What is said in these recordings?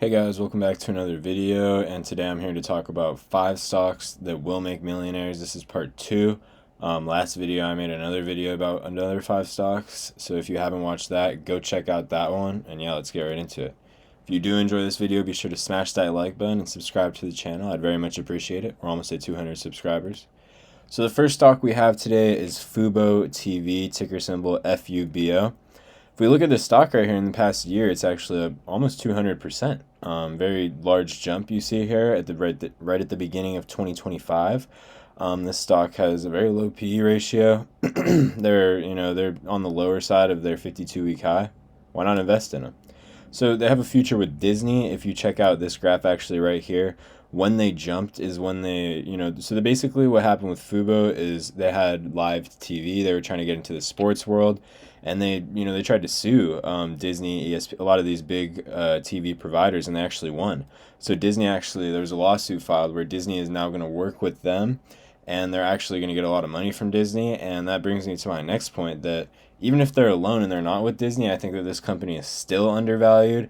Hey guys, welcome back to another video, and today I'm here to talk about 5 stocks that will make millionaires. This is part 2. Last video I made another video about another 5 stocks, so if you haven't watched that, go check out that one, and yeah, let's get right into it. If you do enjoy this video, be sure to smash that like button and subscribe to the channel. I'd very much appreciate it. We're almost at 200 subscribers. So the first stock we have today is Fubo TV, ticker symbol FUBO. If we look at the stock right here in the past year, it's actually almost 200%. Very large jump you see here at right at the beginning of 2025. This stock has a very low PE ratio. they're on the lower side of their 52-week high. Why not invest in them? So they have a future with Disney. If you check out this graph actually right here, when they jumped is when basically what happened with Fubo is they had live TV. They were trying to get into the sports world, and they tried to sue Disney, ESP, a lot of these big TV providers, and they actually won. So Disney there was a lawsuit filed where Disney is now going to work with them, and they're actually going to get a lot of money from Disney. And that brings me to my next point, that even if they're alone and they're not with Disney, I think that this company is still undervalued.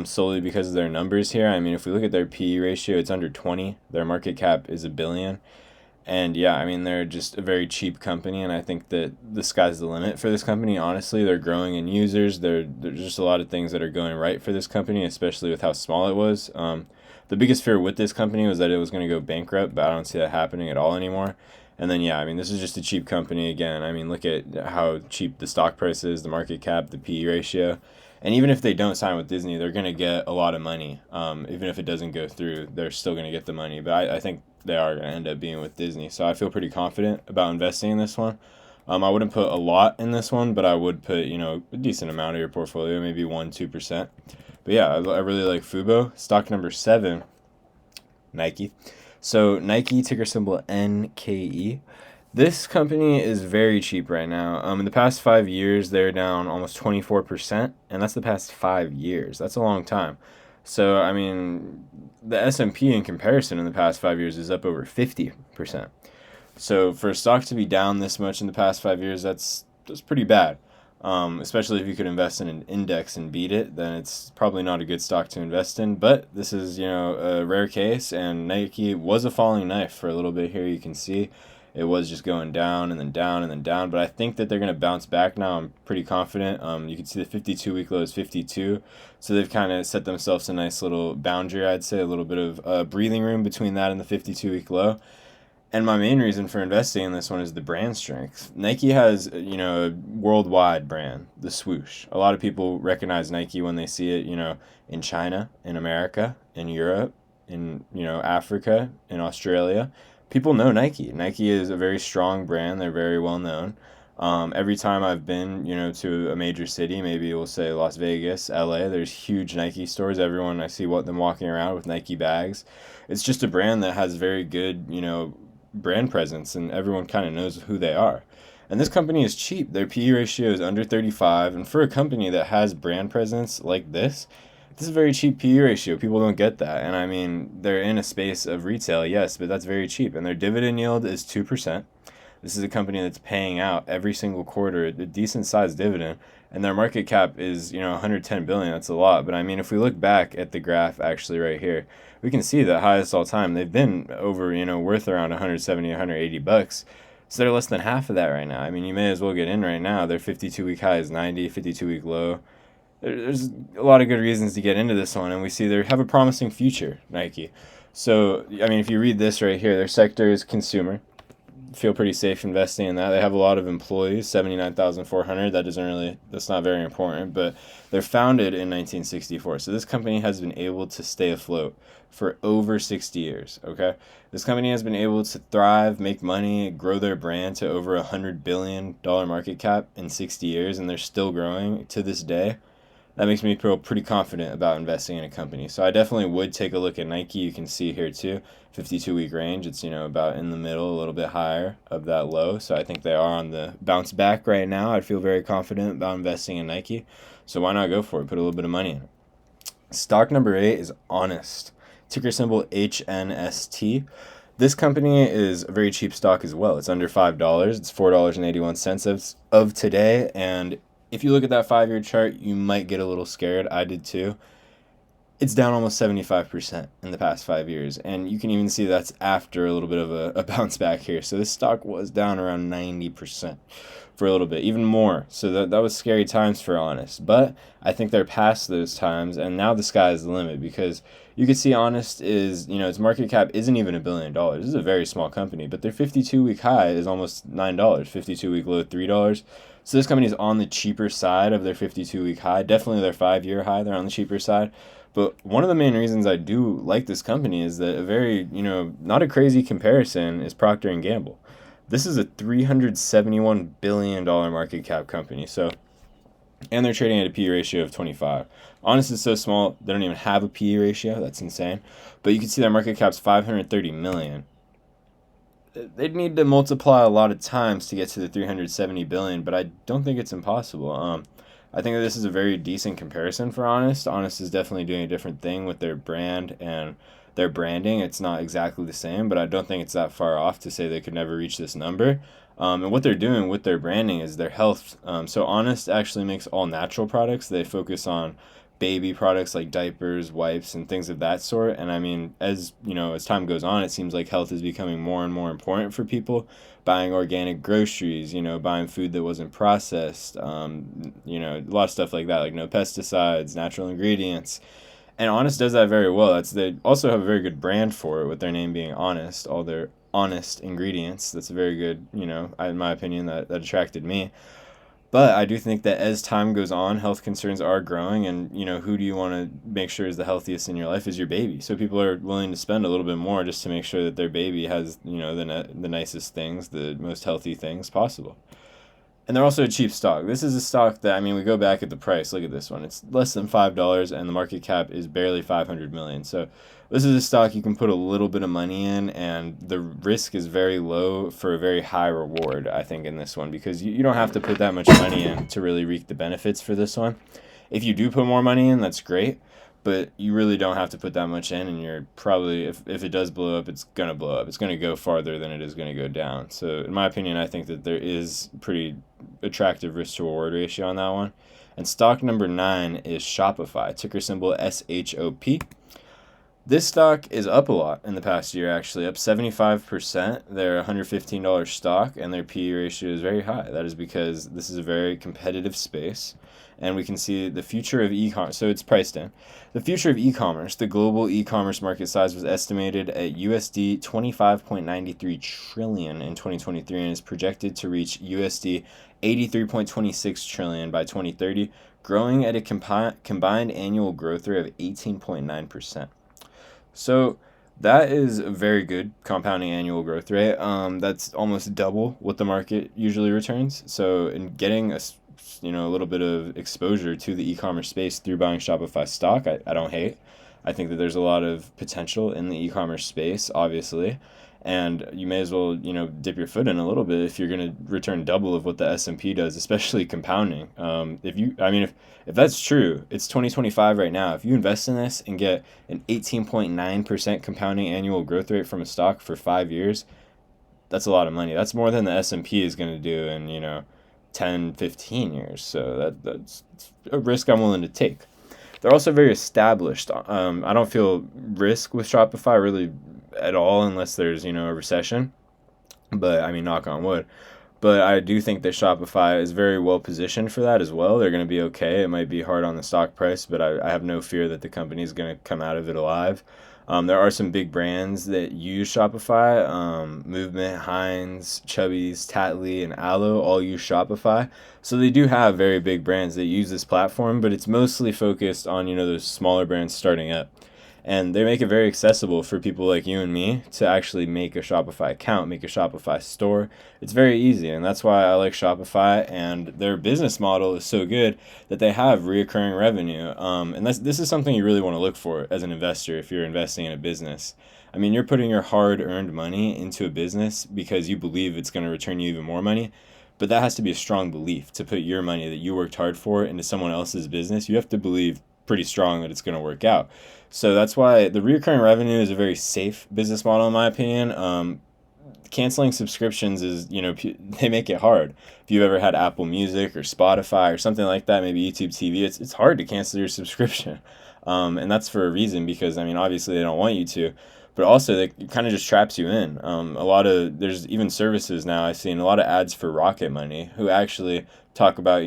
Solely because of their numbers here. I mean, if we look at their PE ratio, it's under 20. Their market cap is $1 billion. And yeah, I mean, they're just a very cheap company, and I think that the sky's the limit for this company. Honestly, they're growing in users. There's just a lot of things that are going right for this company, especially with how small it was. The biggest fear with this company was that it was going to go bankrupt, but I don't see that happening at all anymore. And then, yeah, I mean, this is just a cheap company again. I mean, look at how cheap the stock price is, the market cap, the PE ratio. And even if they don't sign with Disney, they're going to get a lot of money. Even if it doesn't go through, they're still going to get the money. But I think they are going to end up being with Disney. So I feel pretty confident about investing in this one. I wouldn't put a lot in this one, but I would put, a decent amount of your portfolio, maybe 1-2%. But yeah, I really like Fubo. Stock number 7, Nike. So Nike, ticker symbol NKE. This company is very cheap right now. In the past 5 years, they're down almost 24%, and that's the past 5 years. That's a long time. So, I mean, the S&P in comparison in the past 5 years is up over 50%. So, for a stock to be down this much in the past 5 years, that's pretty bad. Especially if you could invest in an index and beat it, then it's probably not a good stock to invest in. But this is, a rare case, and Nike was a falling knife for a little bit here. You can see it was just going down and then down and then down, but I think that they're going to bounce back now. I'm pretty confident. You can see the 52-week low is 52, so they've kind of set themselves a nice little boundary, I'd say, a little bit of breathing room between that and the 52-week low. And my main reason for investing in this one is the brand strength. Nike has, a worldwide brand, the swoosh. A lot of people recognize Nike when they see it, in China, in America, in Europe, in, Africa, in Australia. People know Nike. Nike is a very strong brand. They're very well known. Every time I've been, to a major city, maybe we'll say Las Vegas, LA, there's huge Nike stores. Everyone, I see them walking around with Nike bags. It's just a brand that has very good, brand presence, and everyone kind of knows who they are. And this company is cheap. Their PE ratio is under 35, and for a company that has brand presence like this is a very cheap PE ratio. People don't get that. And I mean, they're in a space of retail, yes, but that's very cheap. And their dividend yield is 2%. This is a company that's paying out every single quarter a decent sized dividend. And their market cap is, 110 billion. That's a lot. But I mean, if we look back at the graph actually right here, we can see that highest all time. They've been over, worth around 170, 180 bucks. So they're less than half of that right now. I mean, you may as well get in right now. Their 52-week high is 90, 52-week low. There's a lot of good reasons to get into this one, and we see they have a promising future, Nike. So, I mean, if you read this right here, their sector is consumer. Feel pretty safe investing in that. They have a lot of employees, 79,400. That's not very important, but they're founded in 1964. So this company has been able to stay afloat for over 60 years, okay? This company has been able to thrive, make money, grow their brand to over $100 billion market cap in 60 years, and they're still growing to this day. That makes me feel pretty confident about investing in a company. So I definitely would take a look at Nike. You can see here too, 52-week range. It's, about in the middle, a little bit higher of that low. So I think they are on the bounce back right now. I feel very confident about investing in Nike. So why not go for it? Put a little bit of money in it. Stock number 8 is Honest. Ticker symbol HNST. This company is a very cheap stock as well. It's under $5. It's $4.81 of today. And if you look at that 5-year chart, you might get a little scared. I did too. it's down almost 75% in the past 5 years. And you can even see that's after a little bit of a bounce back here. So this stock was down around 90% for a little bit, even more. So that was scary times for Honest. But I think they're past those times, and now the sky is the limit, because you can see Honest is, its market cap isn't even $1 billion. This is a very small company, but their 52-week high is almost $9, 52-week low $3. So this company is on the cheaper side of their 52-week high. Definitely their 5-year high, they're on the cheaper side. But one of the main reasons I do like this company is that a very, not a crazy comparison is Procter and Gamble. This is a $371 billion market cap company. So, and they're trading at a PE ratio of 25. Honest is so small, they don't even have a PE ratio. That's insane. But you can see their market cap's 530 million. They'd need to multiply a lot of times to get to the 370 billion, but I don't think it's impossible. I think that this is a very decent comparison for Honest. Honest is definitely doing a different thing with their brand and their branding. It's not exactly the same, but I don't think it's that far off to say they could never reach this number. And what they're doing with their branding is their health. So Honest actually makes all natural products. They focus on baby products like diapers, wipes, and things of that sort. And I mean, as time goes on, it seems like health is becoming more and more important for people. Buying organic groceries, buying food that wasn't processed, a lot of stuff like that, like no pesticides, natural ingredients. And Honest does that very well. They also have a very good brand for it, with their name being Honest, all their honest ingredients. That's a very good, in my opinion, that attracted me. But I do think that as time goes on, health concerns are growing, and who do you want to make sure is the healthiest in your life is your baby. So people are willing to spend a little bit more just to make sure that their baby has the nicest things, the most healthy things possible. And they're also a cheap stock. This is a stock that, we go back at the price. Look at this one. It's less than $5, and the market cap is barely 500 million. So this is a stock you can put a little bit of money in, and the risk is very low for a very high reward, I think, in this one, because you don't have to put that much money in to really reap the benefits for this one. If you do put more money in, that's great, but you really don't have to put that much in, and you're probably, if it does blow up, it's going to blow up. It's going to go farther than it is going to go down. So in my opinion, I think that there is pretty attractive risk to reward ratio on that one. And stock number 9 is Shopify, ticker symbol SHOP. This stock is up a lot in the past year, actually, up 75%. They're a $115 stock, and their PE ratio is very high. That is because this is a very competitive space, and we can see the future of e-commerce. So it's priced in. The future of e-commerce, the global e-commerce market size was estimated at USD 25.93 trillion in 2023 and is projected to reach USD 83.26 trillion by 2030, growing at a combined annual growth rate of 18.9%. So that is a very good compounding annual growth rate. That's almost double what the market usually returns. So in getting a little bit of exposure to the e-commerce space through buying Shopify stock, I don't hate. I think that there's a lot of potential in the e-commerce space, obviously. And you may as well, dip your foot in a little bit if you're going to return double of what the S&P does, especially compounding. If that's true, it's 2025 right now. If you invest in this and get an 18.9% compounding annual growth rate from a stock for 5 years, that's a lot of money. That's more than the S&P is going to do in, 10, 15 years. So that's a risk I'm willing to take. They're also very established. I don't feel risk with Shopify really at all unless there's, a recession. But, knock on wood. But I do think that Shopify is very well positioned for that as well. They're going to be okay. It might be hard on the stock price, but I have no fear that the company is going to come out of it alive. There are some big brands that use Shopify. Movement, Heinz, Chubby's, Tattly, and Aloe all use Shopify. So they do have very big brands that use this platform, but it's mostly focused on, those smaller brands starting up. And they make it very accessible for people like you and me to actually make a Shopify account, make a Shopify store. It's very easy, and that's why I like Shopify, and their business model is so good that they have recurring revenue. And this is something you really want to look for as an investor if you're investing in a business. You're putting your hard-earned money into a business because you believe it's going to return you even more money, but that has to be a strong belief. To put your money that you worked hard for into someone else's business, you have to believe pretty strong that it's going to work out. So that's why the recurring revenue is a very safe business model, in my opinion. Canceling subscriptions is, they make it hard. If you've ever had Apple Music or Spotify or something like that, maybe YouTube TV, it's hard to cancel your subscription. And that's for a reason, because I mean, obviously they don't want you to, but also it kind of just traps you in. A lot of there's even services now I've seen a lot of ads for Rocket Money, who actually talk about,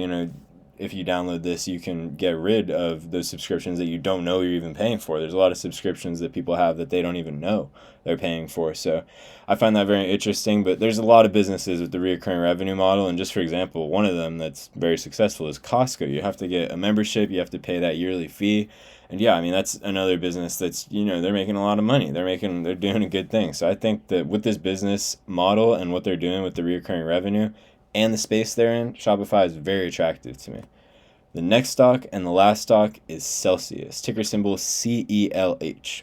if you download this, you can get rid of those subscriptions that you don't know you're even paying for. There's a lot of subscriptions that people have that they don't even know they're paying for. So I find that very interesting. But there's a lot of businesses with the recurring revenue model. And just for example, one of them that's very successful is Costco. You have to get a membership, you have to pay that yearly fee. And yeah, I mean, that's another business that's, they're making a lot of money. They're doing a good thing. So I think that with this business model and what they're doing with the recurring revenue and the space they're in, Shopify is very attractive to me. The next stock and the last stock is Celsius, ticker symbol CELH.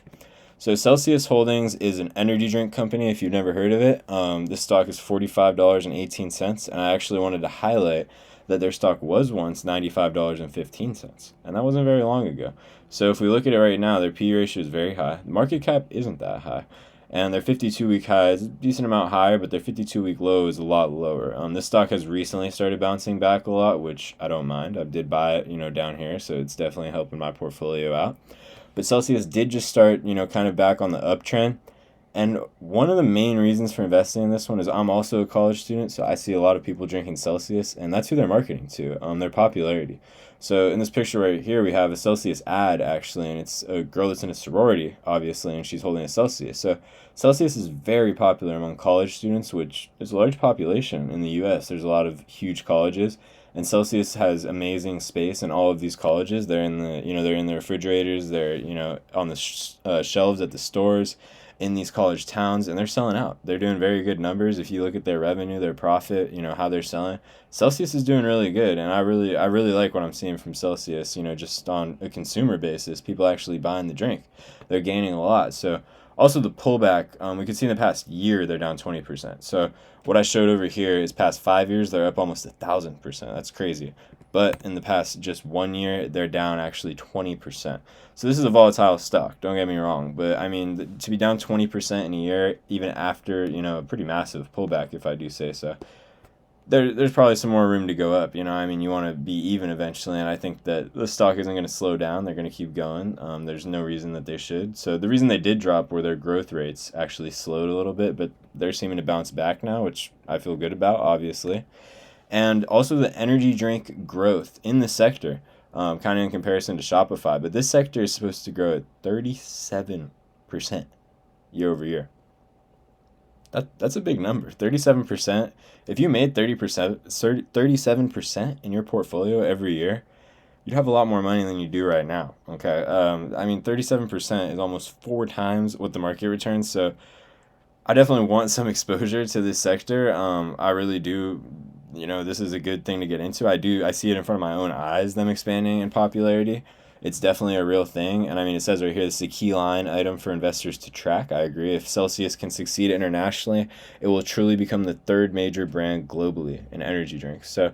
So Celsius Holdings is an energy drink company, if you've never heard of it. This stock is $45.18, and I actually wanted to highlight that their stock was once $95.15, and that wasn't very long ago. So if we look at it right now, their P/E ratio is very high. The market cap isn't that high, and their 52-week high is a decent amount higher, but their 52-week low is a lot lower. This stock has recently started bouncing back a lot, which I don't mind. I did buy it, down here, so it's definitely helping my portfolio out. But Celsius did just start, kind of back on the uptrend. And one of the main reasons for investing in this one is I'm also a college student, so I see a lot of people drinking Celsius, and that's who they're marketing to, their popularity. So in this picture right here, we have a Celsius ad, actually, and it's a girl that's in a sorority, obviously, and she's holding a Celsius. So Celsius is very popular among college students, which is a large population in the U.S. There's a lot of huge colleges, and Celsius has amazing space in all of these colleges. They're in they're in the refrigerators, they're, on the shelves at the stores, in these college towns, and they're selling out. They're doing very good numbers. If you look at their revenue, their profit, how they're selling, Celsius is doing really good. And I really like what I'm seeing from Celsius, just on a consumer basis, people actually buying the drink. They're gaining a lot. So also the pullback, we could see in the past year, they're down 20%. So what I showed over here is past 5 years, they're up almost 1,000%. That's crazy. But in the past just 1 year, they're down actually 20%. So this is a volatile stock, don't get me wrong. But I mean, to be down 20% in a year, even after, a pretty massive pullback, if I do say so, there's probably some more room to go up. I mean, you want to be even eventually, and I think that the stock isn't going to slow down. They're going to keep going. There's no reason that they should. So the reason they did drop were their growth rates actually slowed a little bit, but they're seeming to bounce back now, which I feel good about, obviously. And also the energy drink growth in the sector, kind of in comparison to Shopify. But this sector is supposed to grow at 37% year over year. That's a big number, 37%. If you made 37% in your portfolio every year, you'd have a lot more money than you do right now. Okay, I mean, 37% is almost 4 times what the market returns. So I definitely want some exposure to this sector. I really do. This is a good thing to get into. I see it in front of my own eyes, them expanding in popularity. It's definitely a real thing. And I mean, it says right here, this is a key line item for investors to track. I agree. If Celsius can succeed internationally, it will truly become the 3rd major brand globally in energy drinks. So,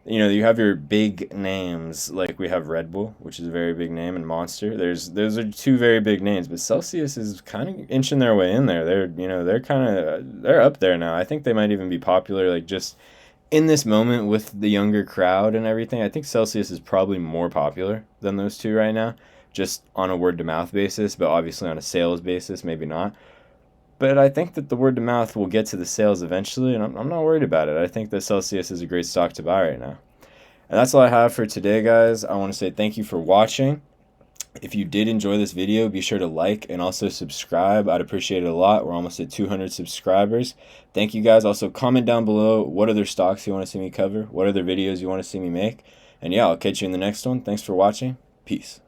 you have your big names, like we have Red Bull, which is a very big name, and Monster. Those are 2 very big names, but Celsius is kind of inching their way in there. They're up there now. I think they might even be popular, like just in this moment with the younger crowd and everything. I think Celsius is probably more popular than those 2 right now, just on a word to mouth basis, but obviously on a sales basis, maybe not. But I think that the word to mouth will get to the sales eventually, and I'm not worried about it. I think that Celsius is a great stock to buy right now. And that's all I have for today, guys. I want to say thank you for watching. If you did enjoy this video, be sure to like and also subscribe. I'd appreciate it a lot. We're almost at 200 subscribers. Thank you, guys. Also, comment down below what other stocks you want to see me cover, what other videos you want to see me make. And yeah, I'll catch you in the next one. Thanks for watching. Peace.